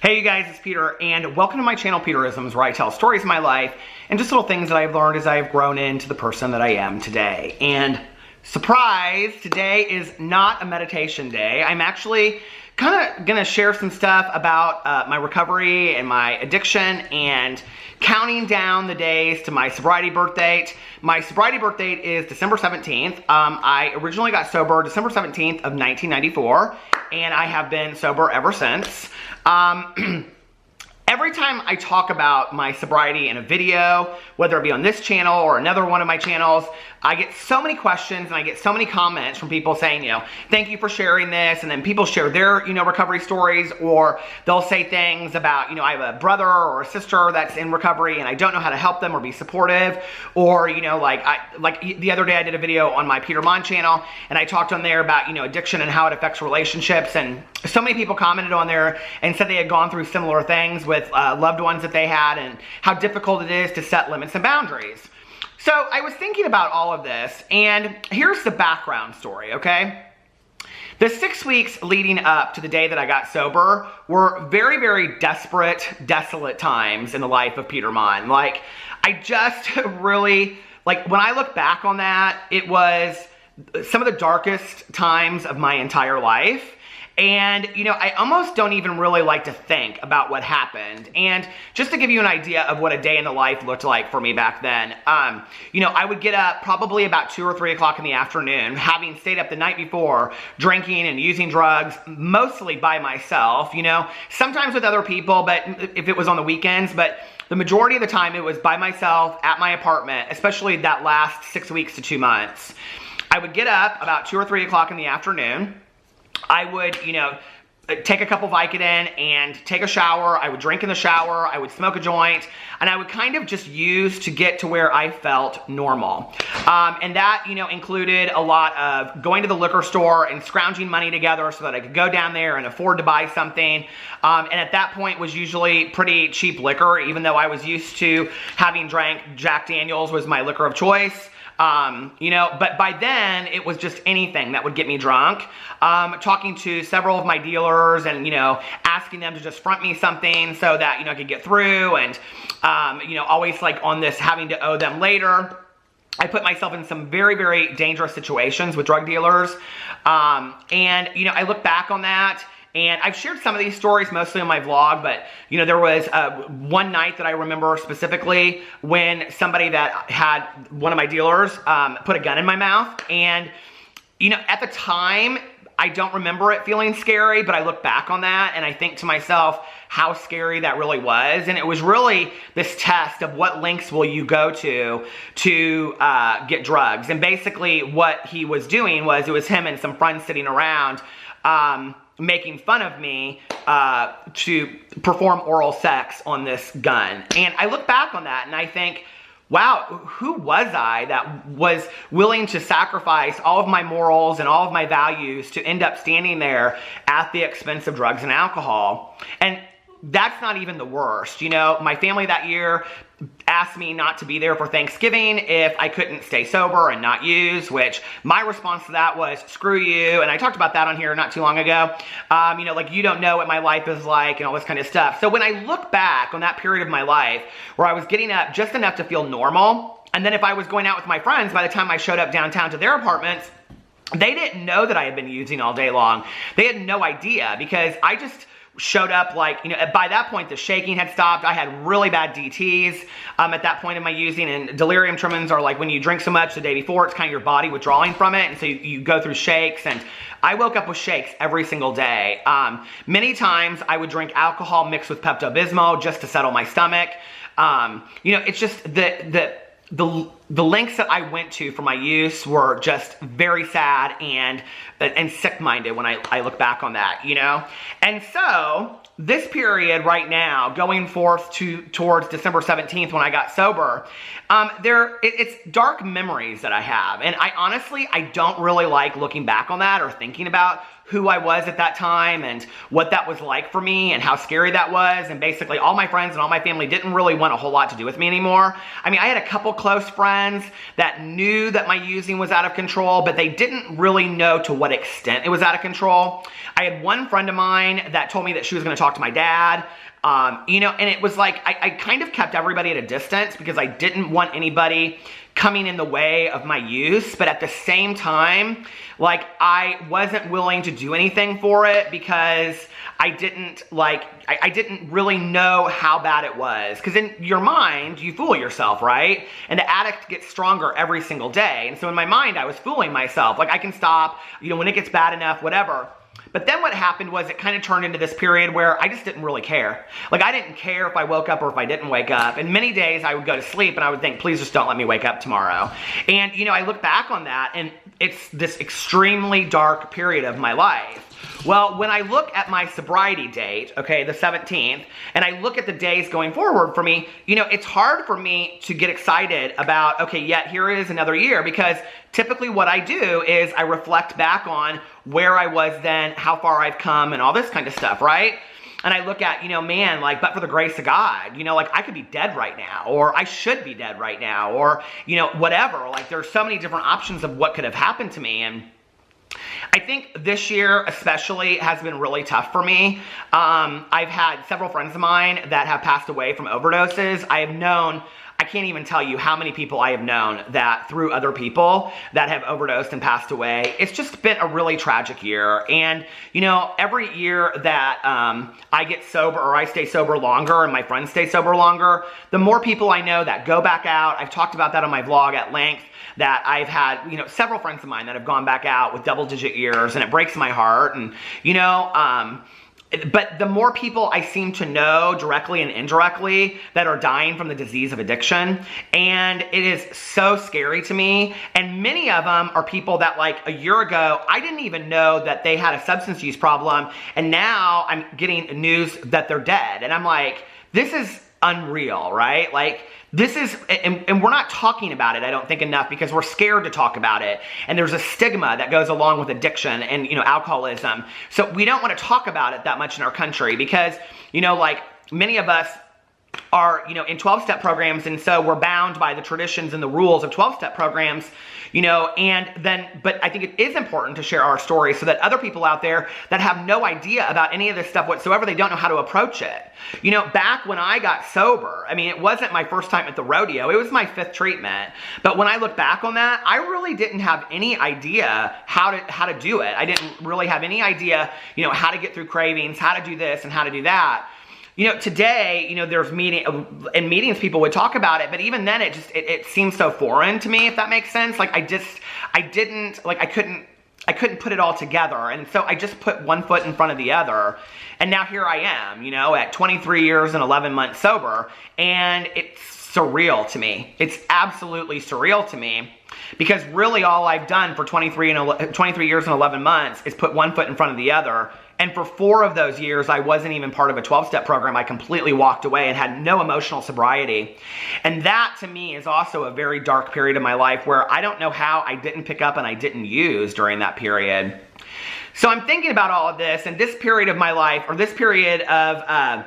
Hey you guys, it's Peter, and welcome to my channel, Peterisms, where I tell stories of my life and just little things that I've learned as I've grown into the person that I am today. And surprise, today is not a meditation day. I'm actually kind of going to share some stuff about my recovery and my addiction and counting down the days to my sobriety birth date. My sobriety birth date is December 17th. I originally got sober December 17th of 1994, and I have been sober ever since. Every time I talk about my sobriety in a video, whether it be on this channel or another one of my channels, I get so many questions and I get so many comments from people saying, thank you for sharing this. And then people share their, recovery stories, or they'll say things about, I have a brother or a sister that's in recovery and I don't know how to help them or be supportive. Or, like the other day I did a video on my Monn channel and I talked on there about, addiction and how it affects relationships. And so many people commented on there and said they had gone through similar things with loved ones that they had and how difficult it is to set limits and boundaries. So I was thinking about all of this, and here's the background story, okay? The 6 weeks leading up to the day that I got sober were very, very desperate, desolate times in the life of Peter Monn. Like, I just really, when I look back on that, it was some of the darkest times of my entire life. And, I almost don't even really like to think about what happened. And just to give you an idea of what a day in the life looked like for me back then, I would get up probably about 2 or 3 o'clock in the afternoon, having stayed up the night before, drinking and using drugs, mostly by myself, sometimes with other people, but if it was on the weekends, but the majority of the time it was by myself at my apartment, especially that last 6 weeks to 2 months. I would get up about 2 or 3 o'clock in the afternoon. I would, take a couple Vicodin and take a shower. I would drink in the shower. I would smoke a joint, and I would kind of just use to get to where I felt normal. And that, included a lot of going to the liquor store and scrounging money together so that I could go down there and afford to buy something. And at that point was usually pretty cheap liquor, even though I was used to having drank Jack Daniels was my liquor of choice. But by then it was just anything that would get me drunk. Talking to several of my dealers and, asking them to just front me something so that, I could get through, and, always on this having to owe them later. I put myself in some very, very dangerous situations with drug dealers. And, I look back on that. And I've shared some of these stories mostly on my vlog, but, there was one night that I remember specifically when somebody that had one of my dealers put a gun in my mouth. And, at the time, I don't remember it feeling scary, but I look back on that and I think to myself how scary that really was. And it was really this test of what lengths will you go to get drugs. And basically what he was doing was, it was him and some friends sitting around making fun of me to perform oral sex on this gun. And I look back on that and I think, wow, who was I that was willing to sacrifice all of my morals and all of my values to end up standing there at the expense of drugs and alcohol? And that's not even the worst. My family that year asked me not to be there for Thanksgiving if I couldn't stay sober and not use, which my response to that was, screw you. And I talked about that on here not too long ago. You don't know what my life is like and all this kind of stuff. So when I look back on that period of my life where I was getting up just enough to feel normal, and then if I was going out with my friends, by the time I showed up downtown to their apartments, they didn't know that I had been using all day long. They had no idea, because I just showed up by that point the shaking had stopped. I had really bad DTs at that point in my using, and delirium tremens are when you drink so much the day before, it's kind of your body withdrawing from it, and so you go through shakes. And I woke up with shakes every single day. Many times I would drink alcohol mixed with Pepto-Bismol just to settle my stomach. It's just the lengths that I went to for my use were just very sad and sick-minded when I look back on that, And so this period right now, going forth towards December 17th when I got sober, it's dark memories that I have. And I don't really like looking back on that or thinking about who I was at that time and what that was like for me and how scary that was. And basically all my friends and all my family didn't really want a whole lot to do with me anymore. I mean, I had a couple close friends friends that knew that my using was out of control, but they didn't really know to what extent it was out of control. I had one friend of mine that told me that she was going to talk to my dad. You know, and it was like, I kind of kept everybody at a distance because I didn't want anybody coming in the way of my use, but at the same time, like, I wasn't willing to do anything for it because I didn't really know how bad it was. Because in your mind, you fool yourself, right? And the addict gets stronger every single day. And so in my mind, I was fooling myself. Like, I can stop, you know, when it gets bad enough, whatever. But then what happened was it kind of turned into this period where I just didn't really care. Like, I didn't care if I woke up or if I didn't wake up. And many days I would go to sleep and I would think, please just don't let me wake up tomorrow. And, you know, I look back on that and it's this extremely dark period of my life. Well, when I look at my sobriety date, okay, the 17th, and I look at the days going forward for me, you know, it's hard for me to get excited about, okay, yet here is another year, because typically what I do is I reflect back on where I was then, how far I've come, and all this kind of stuff, right? And I look at, you know, man, like, but for the grace of God, you know, like, I could be dead right now, or I should be dead right now, or, you know, whatever. Like, there's so many different options of what could have happened to me. And I think this year especially has been really tough for me. I've had several friends of mine that have passed away from overdoses. I can't even tell you how many people I have known that through other people that have overdosed and passed away. It's just been a really tragic year. And, you know, every year that I get sober, or I stay sober longer and my friends stay sober longer, the more people I know that go back out. I've talked about that on my vlog at length, that I've had, you know, several friends of mine that have gone back out with double-digit years, and it breaks my heart. And, you know, but the more people I seem to know directly and indirectly that are dying from the disease of addiction, and it is so scary to me. And many of them are people that, like, a year ago, I didn't even know that they had a substance use problem, and now I'm getting news that they're dead. And I'm like, this is unreal, right? Like, this is, and we're not talking about it, I don't think, enough, because we're scared to talk about it. And there's a stigma that goes along with addiction and, you know, alcoholism. So we don't want to talk about it that much in our country because, you know, like, many of us are, you know, in 12-step programs, and so we're bound by the traditions and the rules of 12-step programs, you know, and then, but I think it is important to share our story so that other people out there that have no idea about any of this stuff whatsoever, they don't know how to approach it. You know, back when I got sober, I mean, it wasn't my first time at the rodeo, it was my 5th treatment. But when I look back on that, I really didn't have any idea how to do it. I didn't really have any idea, you know, how to get through cravings, how to do this and how to do that. You know, today, you know, there's in meetings people would talk about it, but even then it seems so foreign to me, if that makes sense. Like, I couldn't put it all together. And so I just put one foot in front of the other. And now here I am, you know, at 23 years and 11 months sober, and it's surreal to me. It's absolutely surreal to me, because really all I've done for 23 years and 11 months is put one foot in front of the other. And for 4 of those years, I wasn't even part of a 12-step program. I completely walked away and had no emotional sobriety. And that, to me, is also a very dark period of my life where I don't know how I didn't pick up and I didn't use during that period. So I'm thinking about all of this, and this period of my life, or this period of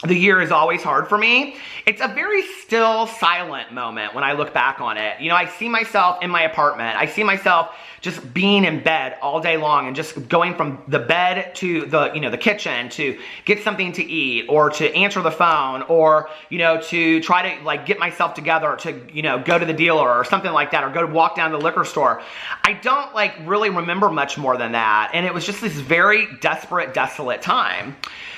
the year, is always hard for me. It's a very still, silent moment when I look back on it. You know, I see myself in my apartment. I see myself just being in bed all day long and just going from the bed to the, you know, the kitchen to get something to eat, or to answer the phone, or, you know, to try to, like, get myself together to, you know, go to the dealer or something like that, or go to walk down to the liquor store. I don't, like, really remember much more than that. And it was just this very desperate, desolate time.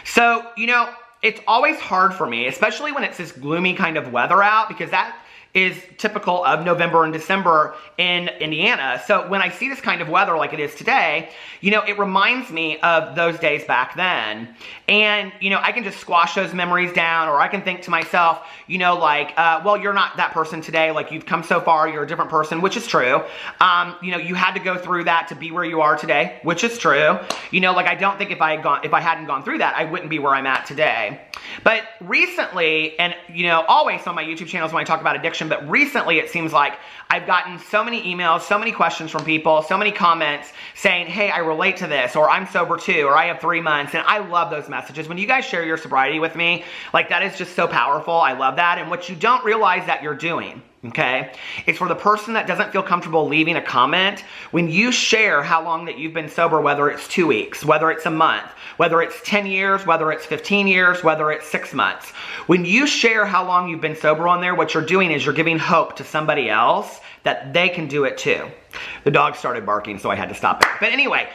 So, you know, it's always hard for me, especially when it's this gloomy kind of weather out, because that is typical of November and December in Indiana. So when I see this kind of weather like it is today, you know, it reminds me of those days back then. And, you know, I can just squash those memories down, or I can think to myself, you know, like, well, you're not that person today. Like, you've come so far, you're a different person, which is true. You know, you had to go through that to be where you are today, which is true. You know, like, I don't think if I hadn't gone through that, I wouldn't be where I'm at today. But recently, and, you know, always on my YouTube channels when I talk about addiction, but recently it seems like I've gotten so many emails, so many questions from people, so many comments saying, hey, I relate to this, or I'm sober too, or I have 3 months. And I love those messages. When you guys share your sobriety with me, like, that is just so powerful. I love that. And what you don't realize that you're doing okay? It's for the person that doesn't feel comfortable leaving a comment. When you share how long that you've been sober, whether it's 2 weeks, whether it's a month, whether it's 10 years, whether it's 15 years, whether it's 6 months. When you share how long you've been sober on there, what you're doing is you're giving hope to somebody else that they can do it too. The dog started barking, so I had to stop it. But anyway,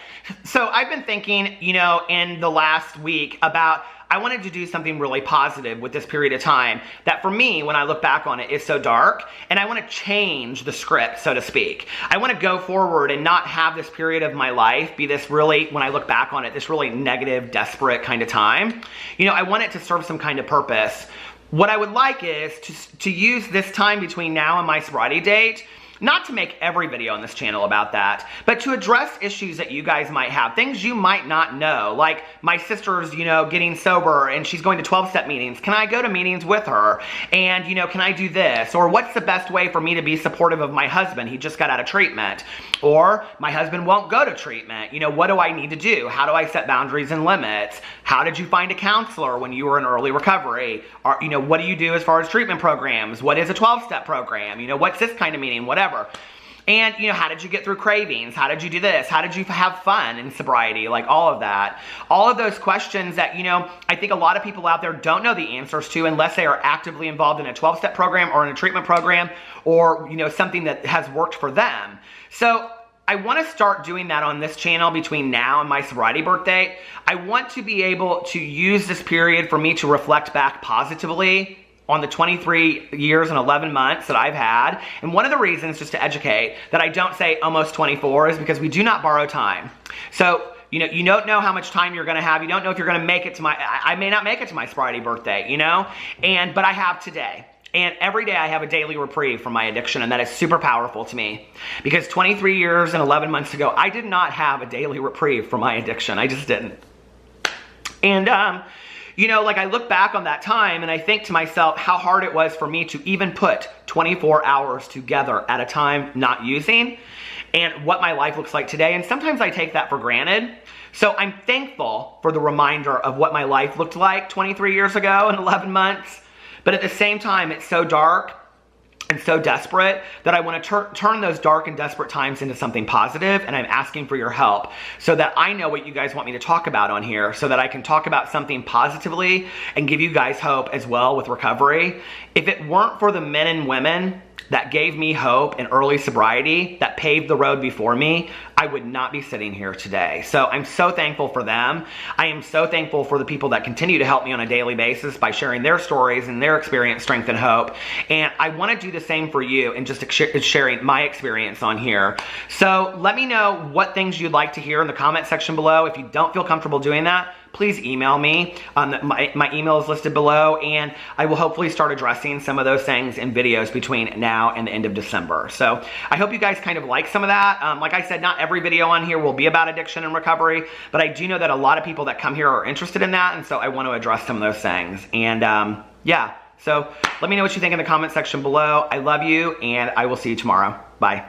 so I've been thinking, you know, in the last week about I wanted to do something really positive with this period of time that for me, when I look back on it, is so dark, and I want to change the script, so to speak. I want to go forward and not have this period of my life be this really, when I look back on it, this really negative, desperate kind of time. You know, I want it to serve some kind of purpose. What I would like is to use this time between now and my sobriety date, not to make every video on this channel about that, but to address issues that you guys might have, things you might not know, like my sister's, you know, getting sober and she's going to 12-step meetings. Can I go to meetings with her? And, you know, can I do this? Or what's the best way for me to be supportive of my husband? He just got out of treatment. Or my husband won't go to treatment. You know, what do I need to do? How do I set boundaries and limits? How did you find a counselor when you were in early recovery? Or, you know, what do you do as far as treatment programs? What is a 12-step program? You know, what's this kind of meeting? Whatever. And, you know, how did you get through cravings? How did you do this? How did you have fun in sobriety? Like all of that. All of those questions that, you know, I think a lot of people out there don't know the answers to unless they are actively involved in a 12-step program or in a treatment program or, you know, something that has worked for them. So I want to start doing that on this channel between now and my sobriety birthday. I want to be able to use this period for me to reflect back positively on the 23 years and 11 months that I've had. And one of the reasons, just to educate, that I don't say almost 24 is because we do not borrow time. So, you know, you don't know how much time you're gonna have. You don't know if you're gonna make it to I may not make it to my sobriety birthday, you know? But I have today. And every day I have a daily reprieve from my addiction, and that is super powerful to me. Because 23 years and 11 months ago, I did not have a daily reprieve from my addiction. I just didn't. And, you know, like I look back on that time and I think to myself how hard it was for me to even put 24 hours together at a time not using, and what my life looks like today. And sometimes I take that for granted. So I'm thankful for the reminder of what my life looked like 23 years ago and 11 months. But at the same time, it's so dark and so desperate that I want to turn those dark and desperate times into something positive, and I'm asking for your help so that I know what you guys want me to talk about on here, so that I can talk about something positively and give you guys hope as well with recovery. If it weren't for the men and women that gave me hope in early sobriety, that paved the road before me, I would not be sitting here today. So I'm so thankful for them. I am so thankful for the people that continue to help me on a daily basis by sharing their stories and their experience, strength, and hope. And I want to do the same for you and just sharing my experience on here. So let me know what things you'd like to hear in the comment section below. If you don't feel comfortable doing that, please email me. My email is listed below, and I will hopefully start addressing some of those things in videos between now and the end of December. So I hope you guys kind of like some of that. Like I said, not every video on here will be about addiction and recovery, but I do know that a lot of people that come here are interested in that, and so I want to address some of those things. And yeah, so let me know what you think in the comment section below. I love you, and I will see you tomorrow. Bye.